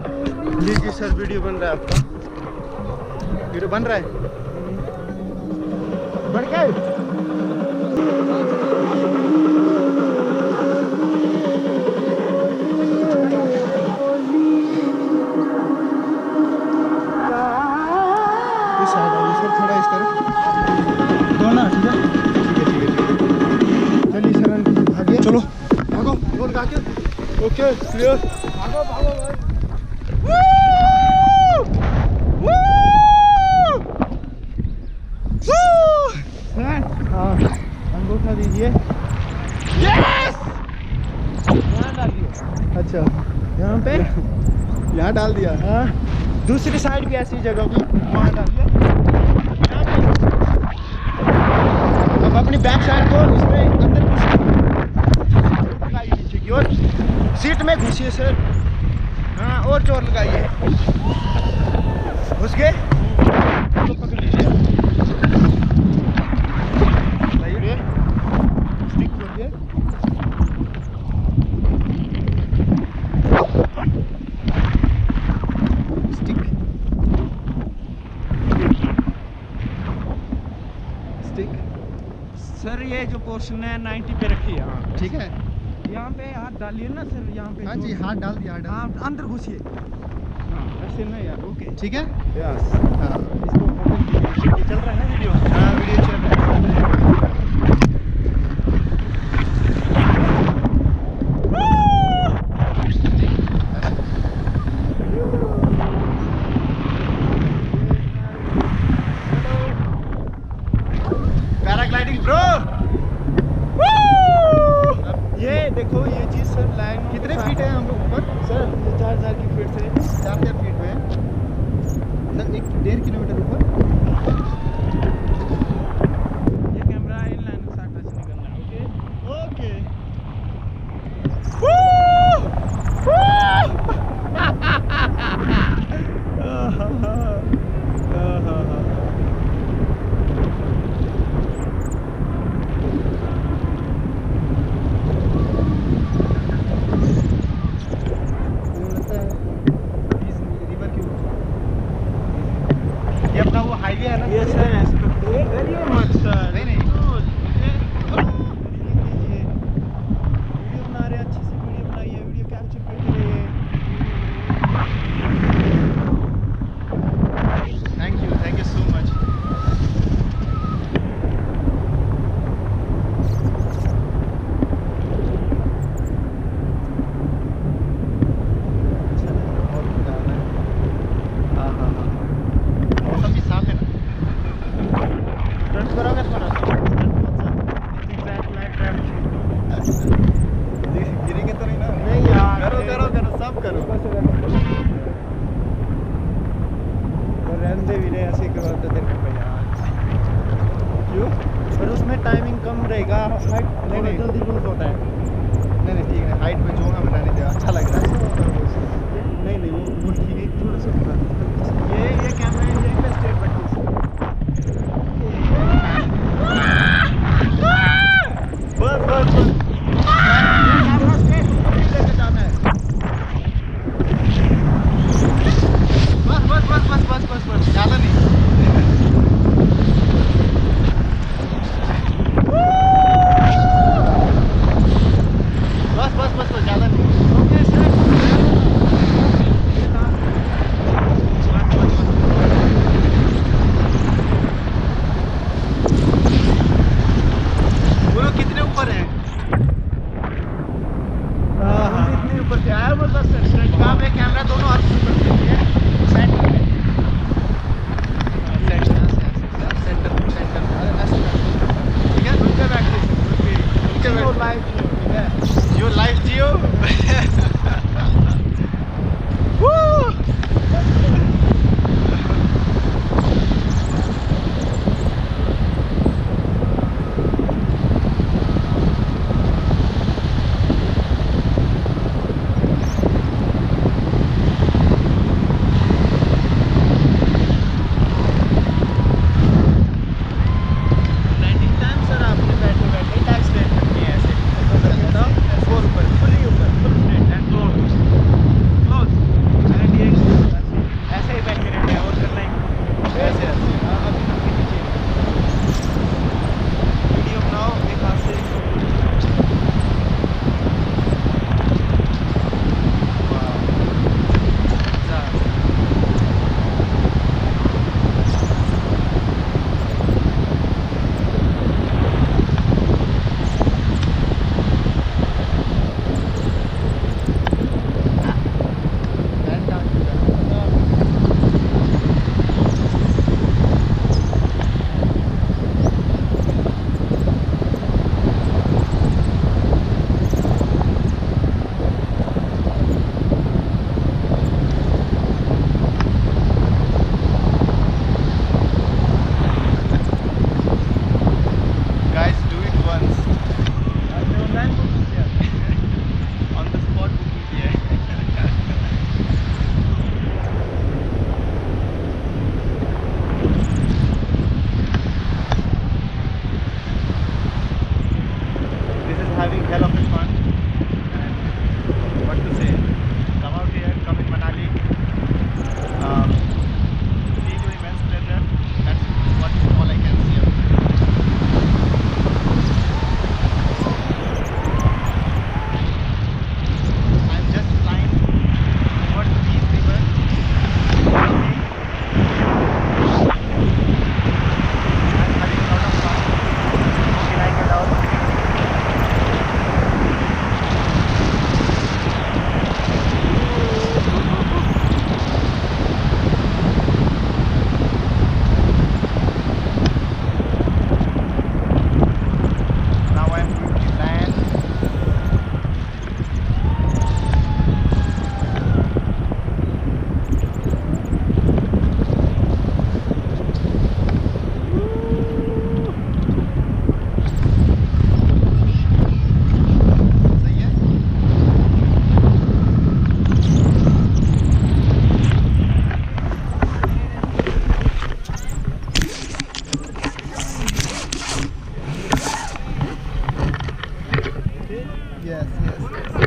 लीजिए sir, video बन रहा है आपका। वीडियो बन रहा है, बन गया। थोड़ा इस तरफ तो ना, ठीक है चलिए सर, आगे चलो, भागो रोड का के। ओके क्लियर, भागो भागो भाई। हाँ अंगूठा दीजिए। यस, यहाँ डाल दिया। अच्छा यहाँ पे, यहाँ डाल दिया। हाँ दूसरी साइड भी ऐसी जगह की वहाँ डाल दिया। अब अपनी बैक साइड को इसमें अंदर लगाइए, नीचे की ओर सीट में घुसिए सर। हाँ और जोर लगाइए, घुस गए तो पकड़ लीजिए। स्टिक खोलिए, स्टिक स्टिक। सर ये जो पोर्शन है 90 पे रखिए। हाँ ठीक है, यहाँ पे हाथ डालिए ना सर, यहाँ पे। हाँ जी हाथ डाल दिया, हाथ डाल हाँ अंदर घुसिए। हाँ ऐसे ना यार। ओके दिया। ठीक है, यस। हाँ इसको ओपन कीजिए। ये चल रहा है ना वीडियो? हाँ वीडियो चल रहा है। Paragliding bro. ये देखो ये चीज सर लाइन कितने फीट है हम लोग ऊपर? सर? ये 4000 की फीट से 4000 फीट पे है, मतलब 1.5 किलोमीटर ऊपर। ये कैमरा इन लाइन के साथ टच नहीं करना है। ओके ओके ये अपना वो हाईवे है ना? ये सर ऐसे पकड़िए। करिए मत सर। नहीं नहीं, वीडियो बना रहे, अच्छे से वीडियो बनाइए, वीडियो कैप्चर करते रहिए। Thank you so much. मौसम भी साफ है ना? फ्रंट करोगे थोड़ा गिरेंगे तो नहीं ना? नहीं यार, करो करो करो, सब करो। रहने भी रहे ऐसे करो तो तेरे को यार। क्यों? पर उसमें टाइमिंग कम रहेगा, हाइट नहीं, नहीं। जल्दी लूज होता है। नहीं नहीं ठीक है, हाइट पे जो हमें रहने दे, अच्छा लग रहा है। नहीं नहीं वो ठीक है, थोड़ा सा ये कैमरा है, यहीं पे स्टेट बैठी बस बस बस, कैमरा स्ट्रेट लेके जाना है। बस बस बस बस बस बस बस, ज़्यादा नहीं।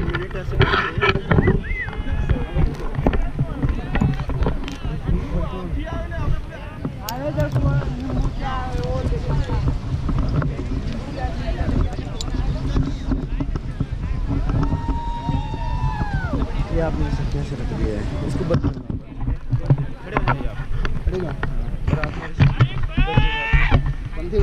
मिनट ऐसे करते ये आपने इसे कैसे रख दिया है, इसको बदलना खड़े हो जाइए आप। पड़ेगा। और आप मेरे से बंदे